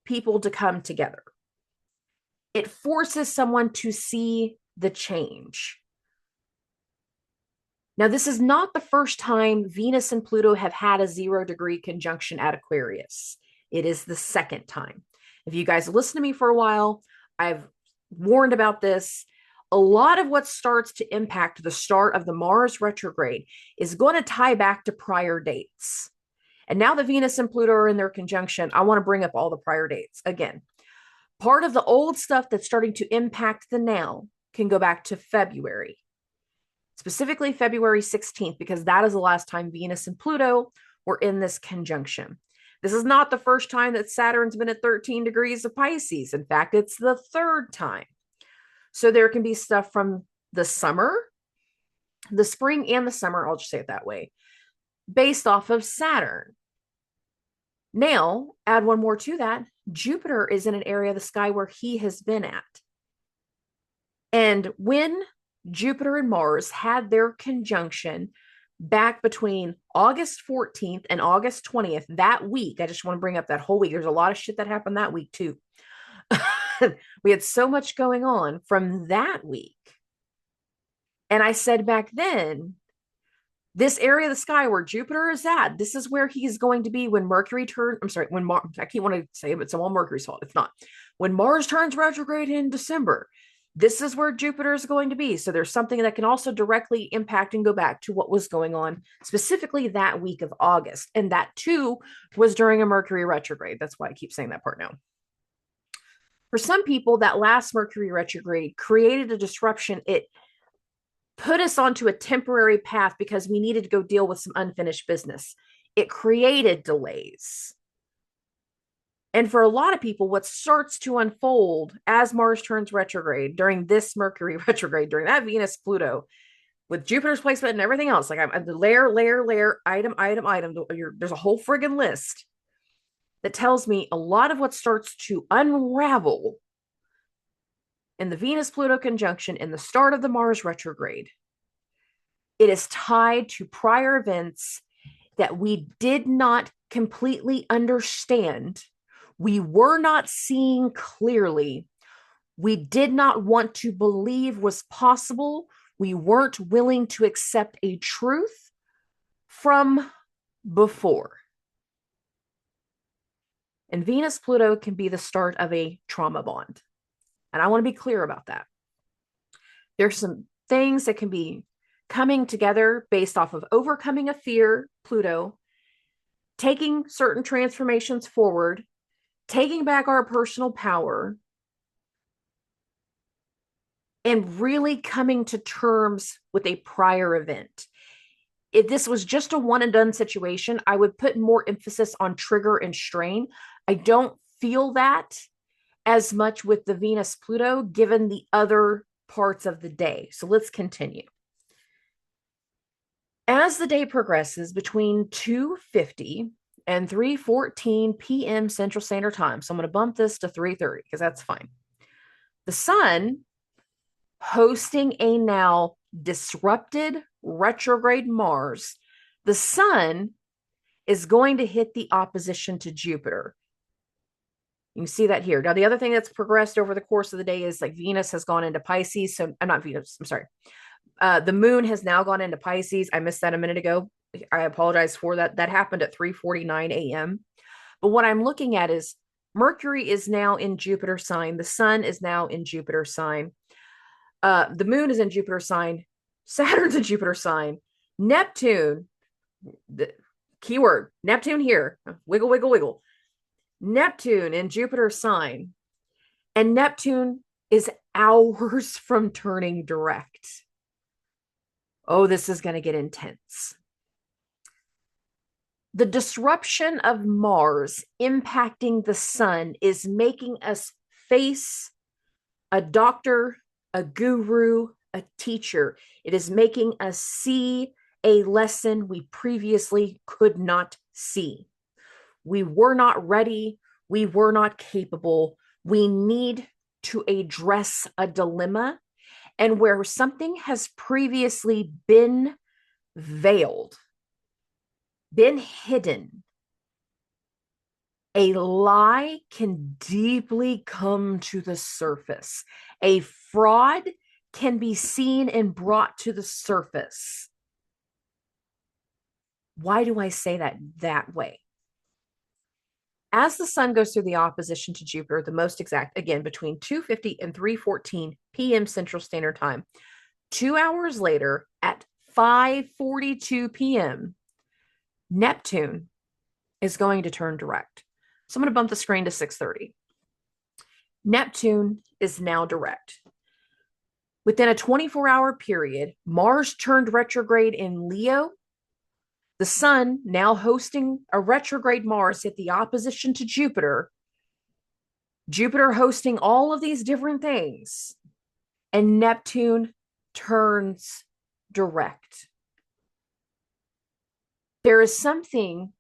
people to come together. It forces someone to see the change. Now, this is not the first time Venus and Pluto have had a 0 degree conjunction at Aquarius. It is the second time. If you guys listen to me for a while, I've warned about this. A lot of what starts to impact the start of the Mars retrograde is going to tie back to prior dates. And now that Venus and Pluto are in their conjunction, I want to bring up all the prior dates. Again, part of the old stuff that's starting to impact the now can go back to February, specifically February 16th, because that is the last time Venus and Pluto were in this conjunction. This is not the first time that Saturn's been at 13 degrees of Pisces. In fact, it's the third time. So there can be stuff from the summer, the spring and the summer, I'll just say it that way, based off of Saturn. Now, add one more to that. Jupiter is in an area of the sky where he has been at. And when Jupiter and Mars had their conjunction back between August 14th and August 20th, that week, I just want to bring up that whole week. There's a lot of shit that happened that week too. We had so much going on from that week. And I said back then, this area of the sky where Jupiter is at, this is where he's going to be when Mercury turns, I keep wanting to say it, but it's all Mercury's fault. It's not. When Mars turns retrograde in December, This is where Jupiter is going to be. So there's something that can also directly impact and go back to what was going on specifically that week of August. And that too was during a Mercury retrograde. That's why I keep saying that part now. For some people, that last Mercury retrograde created a disruption. It put us onto a temporary path because we needed to go deal with some unfinished business. It created delays. And for a lot of people, what starts to unfold as Mars turns retrograde during this Mercury retrograde, during that Venus Pluto, with Jupiter's placement and everything else, like I'm the layer, item. There's a whole friggin' list that tells me a lot of what starts to unravel in the Venus Pluto conjunction in the start of the Mars retrograde. It is tied to prior events that we did not completely understand. We were not seeing clearly. We did not want to believe was possible. We weren't willing to accept a truth from before. And Venus Pluto can be the start of a trauma bond. And I want to be clear about that. There's some things that can be coming together based off of overcoming a fear, Pluto, taking certain transformations forward, taking back our personal power, and really coming to terms with a prior event. If this was just a one and done situation, I would put more emphasis on trigger and strain. I don't feel that as much with the Venus Pluto, given the other parts of the day. So let's continue. As the day progresses between 2:50 and 3:14 p.m. Central Standard Time, so I'm going to bump this to 3:30 because that's fine. The sun hosting a now disrupted retrograde Mars, the sun is going to hit the opposition to Jupiter. You can see that here. Now, the other thing that's progressed over the course of the day is like Venus has gone into Pisces. So I'm not Venus, I'm sorry. The moon has now gone into Pisces. I missed that a minute ago. I apologize for that. That happened at 3:49 a.m. But what I'm looking at is Mercury is now in Jupiter sign. The sun is now in Jupiter sign. The moon is in Jupiter sign. Saturn's in Jupiter sign. Neptune, the keyword, Neptune here. Wiggle, wiggle, wiggle. Neptune in Jupiter sign. And Neptune is hours from turning direct. Oh, this is going to get intense. The disruption of Mars impacting the sun is making us face a doctor, a guru, a teacher. It is making us see a lesson we previously could not see. We were not ready. We were not capable. We need to address a dilemma. And where something has previously been veiled, been hidden, a lie can deeply come to the surface. A fraud can be seen and brought to the surface. Why do I say that way? As the sun goes through the opposition to Jupiter, the most exact, again, between 2:50 and 3:14 p.m. Central Standard Time, 2 hours later at 5:42 p.m., Neptune is going to turn direct. So I'm going to bump the screen to 6:30. Neptune is now direct. Within a 24-hour period, Mars turned retrograde in Leo. The sun, now hosting a retrograde Mars, hit the opposition to Jupiter. Jupiter hosting all of these different things. And Neptune turns direct. There is something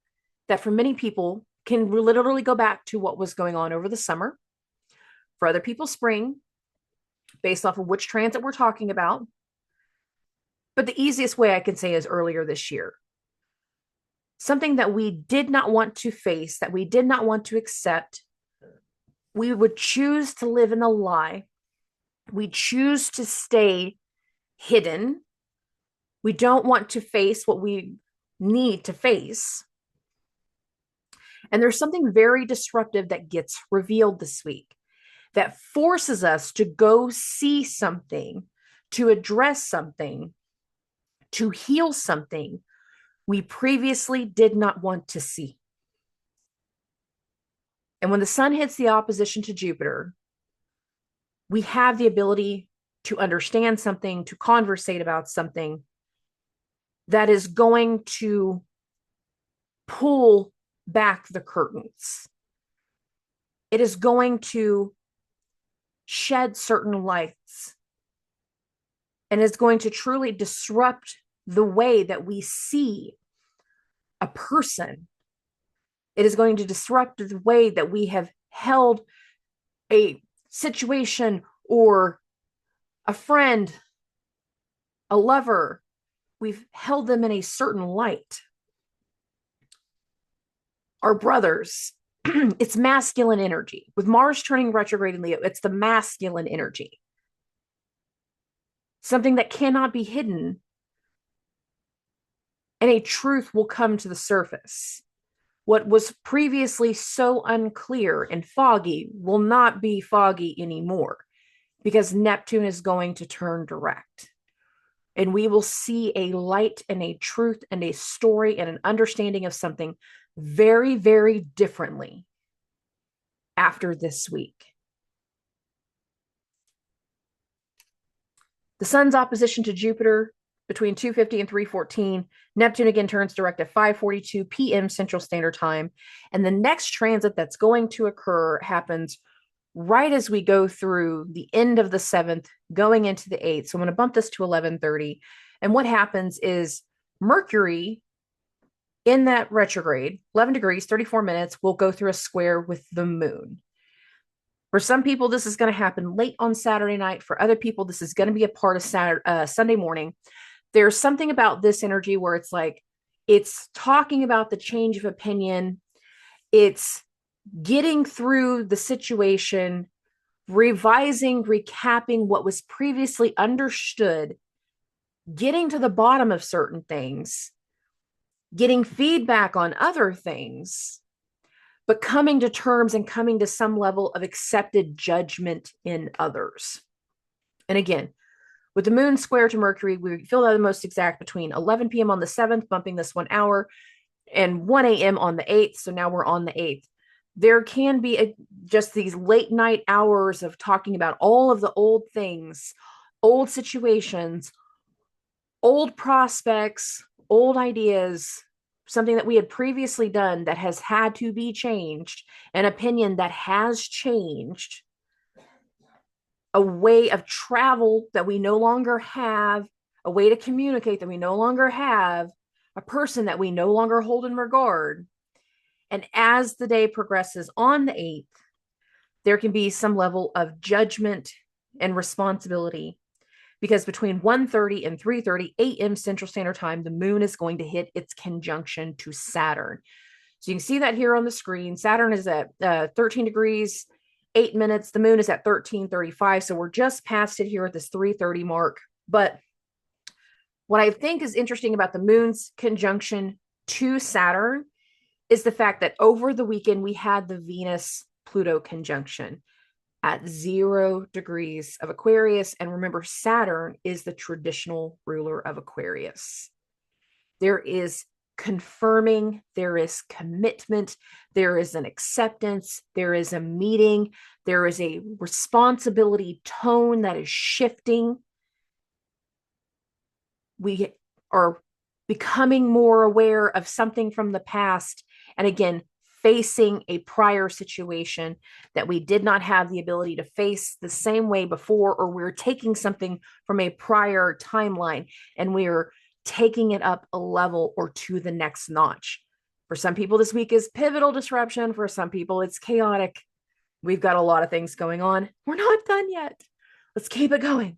that for many people can literally go back to what was going on over the summer. For other people, spring, based off of which transit we're talking about. But the easiest way I can say is earlier this year. Something that we did not want to face, that we did not want to accept. We would choose to live in a lie. We choose to stay hidden. We don't want to face what we need to face. And there's something very disruptive that gets revealed this week. that forces us to go see something, to address something, to heal something we previously did not want to see. And when the sun hits the opposition to Jupiter, we have the ability to understand something, to conversate about something that is going to pull back the curtains. It is going to shed certain lights and is going to truly disrupt the way that we see a person. It is going to disrupt the way that we have held a situation or a friend, a lover. We've held them in a certain light. Our brothers, it's masculine energy. With Mars turning retrograde in Leo, it's the masculine energy. Something that cannot be hidden, and a truth will come to the surface. What was previously so unclear and foggy will not be foggy anymore, because Neptune is going to turn direct. And we will see a light and a truth and a story and an understanding of something very, very differently after this week. The sun's opposition to Jupiter between 2:50 and 3:14. Neptune again turns direct at 5:42 p.m. Central Standard Time. And the next transit that's going to occur happens right as we go through the end of the 7th, going into the 8th. So I'm going to bump this to 11:30. And what happens is Mercury in that retrograde, 11 degrees, 34 minutes, will go through a square with the moon. For some people, this is going to happen late on Saturday night. For other people, this is going to be a part of Sunday morning. There's something about this energy where it's like, it's talking about the change of opinion. It's getting through the situation, revising, recapping what was previously understood, getting to the bottom of certain things, getting feedback on other things, but coming to terms and coming to some level of accepted judgment in others. And again, with the moon square to Mercury, we feel that the most exact between 11 p.m. on the 7th, bumping this 1 hour, and 1 a.m. on the 8th. So now we're on the 8th. There can be just these late night hours of talking about all of the old things, old situations, old prospects, old ideas, something that we had previously done that has had to be changed, an opinion that has changed, a way of travel that we no longer have, a way to communicate that we no longer have, a person that we no longer hold in regard. And as the day progresses on the 8th, there can be some level of judgment and responsibility, because between 1:30 and 3:30 a.m. Central Standard Time, the moon is going to hit its conjunction to Saturn. So you can see that here on the screen. Saturn is at 13 degrees, 8 minutes. The moon is at 13:35. So we're just past it here at this 3:30 mark. But what I think is interesting about the moon's conjunction to Saturn is the fact that over the weekend, we had the Venus-Pluto conjunction at 0 degrees of Aquarius. And remember, Saturn is the traditional ruler of Aquarius. There is confirming, there is commitment, there is an acceptance, there is a meeting, there is a responsibility tone that is shifting. We are becoming more aware of something from the past. And again, facing a prior situation that we did not have the ability to face the same way before, or we're taking something from a prior timeline and we're taking it up a level or to the next notch. For some people, this week is pivotal disruption. For some people, it's chaotic. We've got a lot of things going on. We're not done yet. Let's keep it going.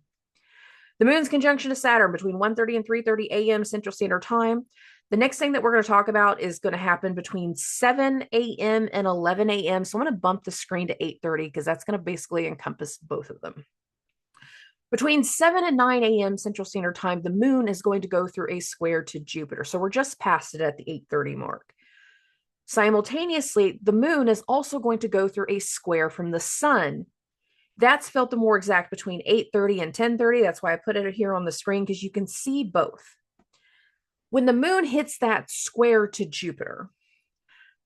The moon's conjunction to Saturn between 1:30 and 3:30 a.m. Central Standard Time. The next thing that we're going to talk about is going to happen between 7 a.m. and 11 a.m. So I'm going to bump the screen to 8:30 because that's going to basically encompass both of them. Between 7 and 9 a.m. Central Standard Time, the moon is going to go through a square to Jupiter. So we're just past it at the 8:30 mark. Simultaneously, the moon is also going to go through a square from the sun That's felt the more exact between 8:30 and 10:30. That's why I put it here on the screen, because you can see both. When the moon hits that square to Jupiter,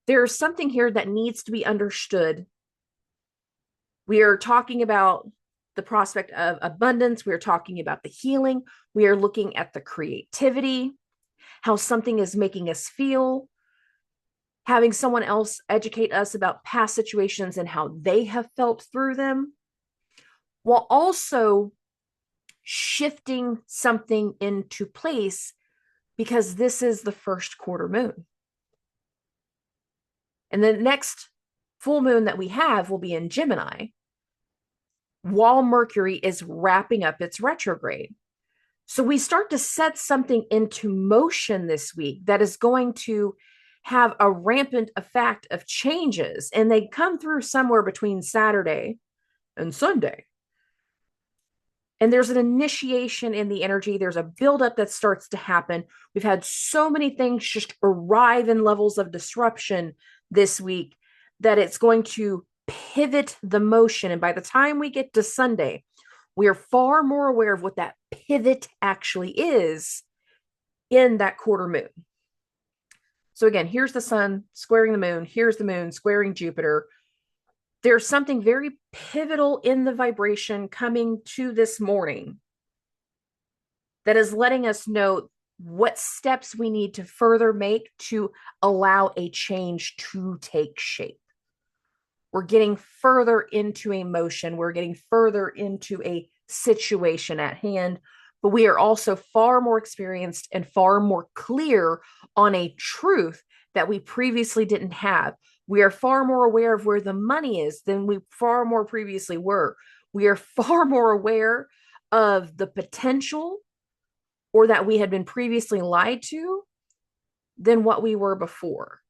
there's something here that needs to be understood. We are talking about the prospect of abundance. We are talking about the healing. We are looking at the creativity, how something is making us feel, having someone else educate us about past situations and how they have felt through them, while also shifting something into place, because this is the first quarter moon. And the next full moon that we have will be in Gemini, while Mercury is wrapping up its retrograde. So we start to set something into motion this week that is going to have a rampant effect of changes, and they come through somewhere between Saturday and Sunday. And there's an initiation in the energy. There's a buildup that starts to happen. We've had so many things just arrive in levels of disruption this week that it's going to pivot the motion. And by the time we get to Sunday, we are far more aware of what that pivot actually is in that quarter moon. So again, here's the sun squaring the moon. Here's the moon squaring Jupiter. There's something very pivotal in the vibration coming to this morning that is letting us know what steps we need to further make to allow a change to take shape. We're getting further into a motion. We're getting further into a situation at hand, but we are also far more experienced and far more clear on a truth that we previously didn't have. We are far more aware of where the money is than we far more previously were. We are far more aware of the potential, or that we had been previously lied to, than what we were before.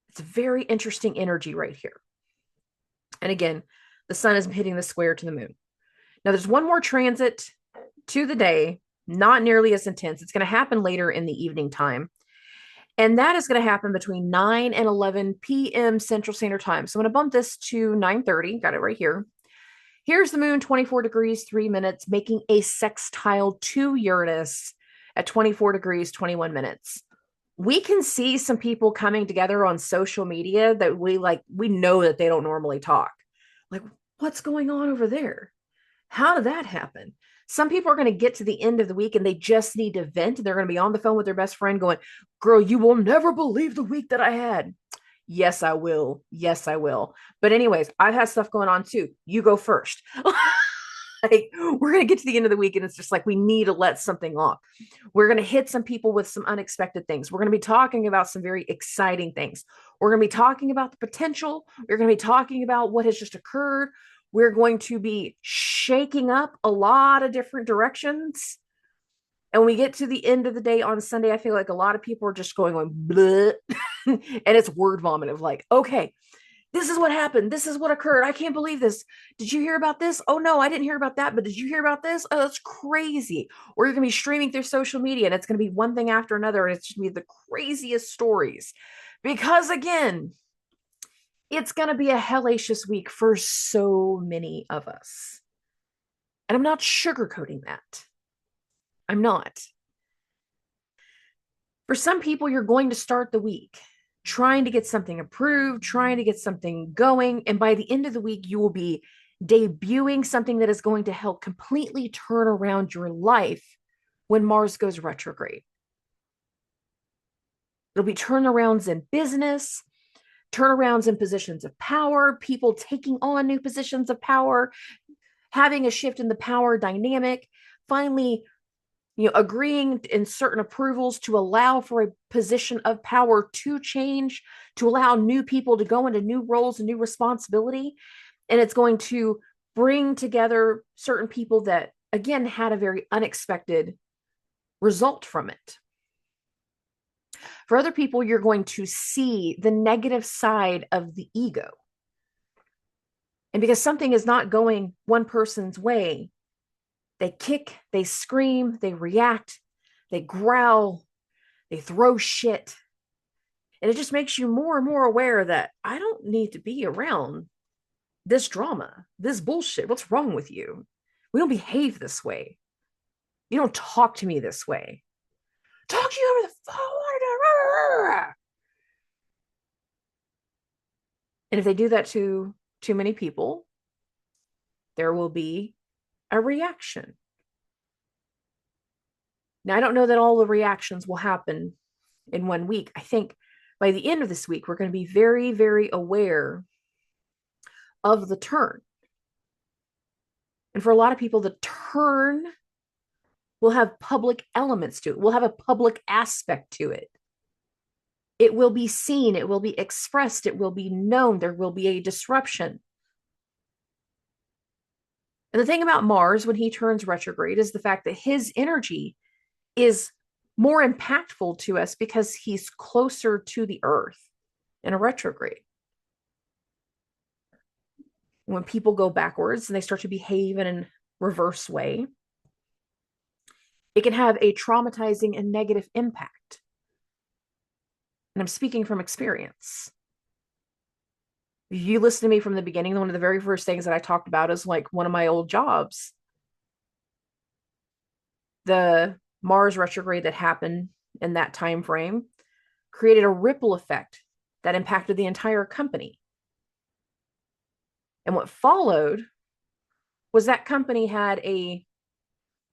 It's a very interesting energy right here. And again, the sun is hitting the square to the moon. Now there's one more transit to the day, not nearly as intense. It's going to happen later in the evening time. And that is going to happen between 9 and 11 p.m. Central Standard Time. So I'm going to bump this to 9:30. Got it right here. Here's the moon, 24 degrees, 3 minutes, making a sextile to Uranus at 24 degrees, 21 minutes. We can see some people coming together on social media that we know that they don't normally talk. Like, what's going on over there? How did that happen? Some people are going to get to the end of the week and they just need to vent. They're going to be on the phone with their best friend going, girl, you will never believe the week that I had. Yes, I will. Yes, I will. But anyways, I've had stuff going on too. You go first. Like, we're going to get to the end of the week and it's just like, we need to let something off. We're going to hit some people with some unexpected things. We're going to be talking about some very exciting things. We're going to be talking about the potential. We're going to be talking about what has just occurred. We're going to be shaking up a lot of different directions. And when we get to the end of the day on Sunday, I feel like a lot of people are just going on bleh. And it's word vomit of like, okay, this is what happened. This is what occurred. I can't believe this. Did you hear about this? Oh no, I didn't hear about that. But did you hear about this? Oh, that's crazy. Or you're going to be streaming through social media and it's going to be one thing after another. And it's just going to be the craziest stories. Because again, it's going to be a hellacious week for so many of us. And I'm not sugarcoating that. I'm not. For some people, you're going to start the week trying to get something approved, trying to get something going. And by the end of the week, you will be debuting something that is going to help completely turn around your life when Mars goes retrograde. It'll be turnarounds in business, turnarounds in positions of power, people taking on new positions of power, having a shift in the power dynamic, finally agreeing in certain approvals to allow for a position of power to change, to allow new people to go into new roles and new responsibility. And it's going to bring together certain people that, again, had a very unexpected result from it. For other people, you're going to see the negative side of the ego. And because something is not going one person's way, they kick, they scream, they react, they growl, they throw shit. And it just makes you more and more aware that I don't need to be around this drama, this bullshit. What's wrong with you? We don't behave this way. You don't talk to me this way. Talk to you over the phone. And if they do that to too many people, there will be a reaction. Now, I don't know that all the reactions will happen in 1 week. I think by the end of this week, we're going to be very, very aware of the turn. And for a lot of people, the turn will have public elements to it, will have a public aspect to it. It will be seen, it will be expressed, it will be known, there will be a disruption. And the thing about Mars when he turns retrograde is the fact that his energy is more impactful to us because he's closer to the earth in a retrograde. When people go backwards and they start to behave in a reverse way, it can have a traumatizing and negative impact. And I'm speaking from experience. If you listen to me from the beginning, one of the very first things that I talked about is like one of my old jobs. The Mars retrograde that happened in that time frame created a ripple effect that impacted the entire company. And what followed was that company had a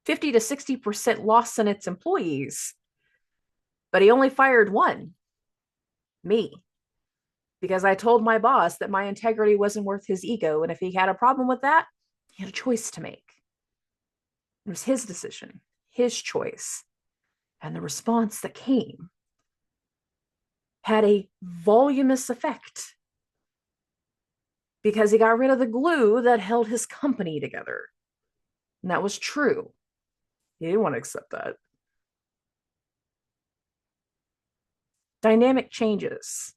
50 to 60% loss in its employees, but he only fired one, me, because I told my boss that my integrity wasn't worth his ego. And if he had a problem with that, he had a choice to make. It was his decision, his choice. And the response that came had a voluminous effect because he got rid of the glue that held his company together. And that was true. He didn't want to accept that. Dynamic changes.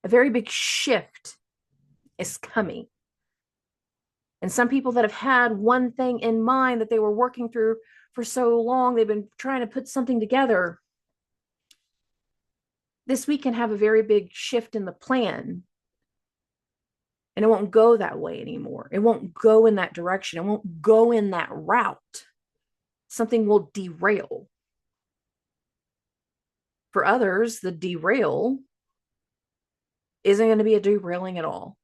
A very big shift is coming. And some people that have had one thing in mind that they were working through for so long, they've been trying to put something together. This week can have a very big shift in the plan. And it won't go that way anymore. It won't go in that direction. It won't go in that route. Something will derail. For others, the derail isn't going to be a derailing at all.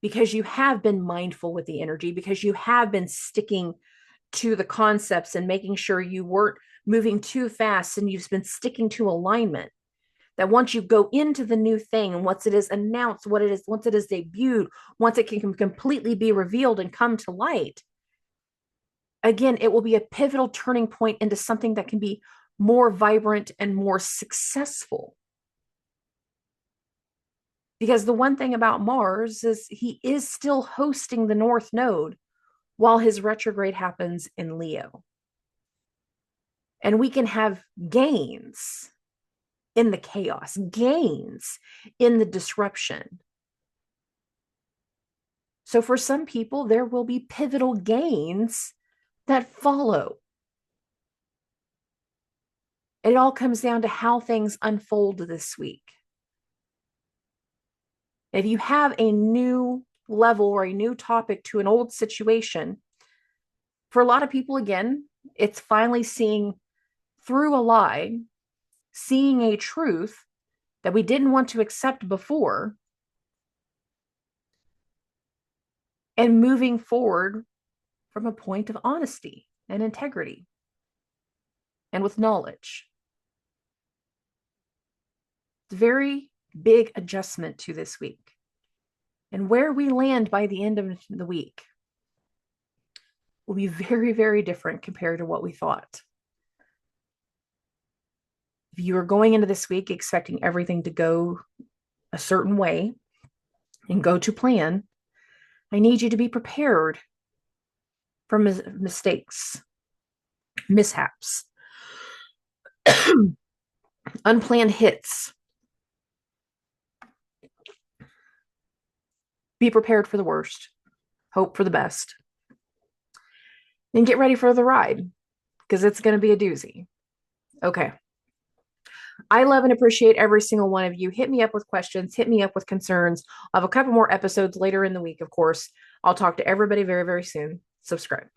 Because you have been mindful with the energy, because you have been sticking to the concepts and making sure you weren't moving too fast, and you've been sticking to alignment. That once you go into the new thing, and once it is announced, what it is, once it is debuted, once it can completely be revealed and come to light, again, it will be a pivotal turning point into something that can be more vibrant and more successful. Because the one thing about Mars is he is still hosting the North Node while his retrograde happens in Leo. And we can have gains in the chaos, gains in the disruption. So for some people, there will be pivotal gains that follow. And it all comes down to how things unfold this week. If you have a new level or a new topic to an old situation, for a lot of people, again, it's finally seeing through a lie, seeing a truth that we didn't want to accept before, and moving forward from a point of honesty and integrity and with knowledge. It's a very big adjustment to this week. And where we land by the end of the week will be very, very different compared to what we thought. If you are going into this week expecting everything to go a certain way and go to plan, I need you to be prepared for mistakes, mishaps, unplanned hits. Be prepared for the worst, hope for the best, and get ready for the ride because it's going to be a doozy. Okay. I love and appreciate every single one of you. Hit me up with questions, hit me up with concerns. I'll have a couple more episodes later in the week, of course. I'll talk to everybody very, very soon. Subscribe.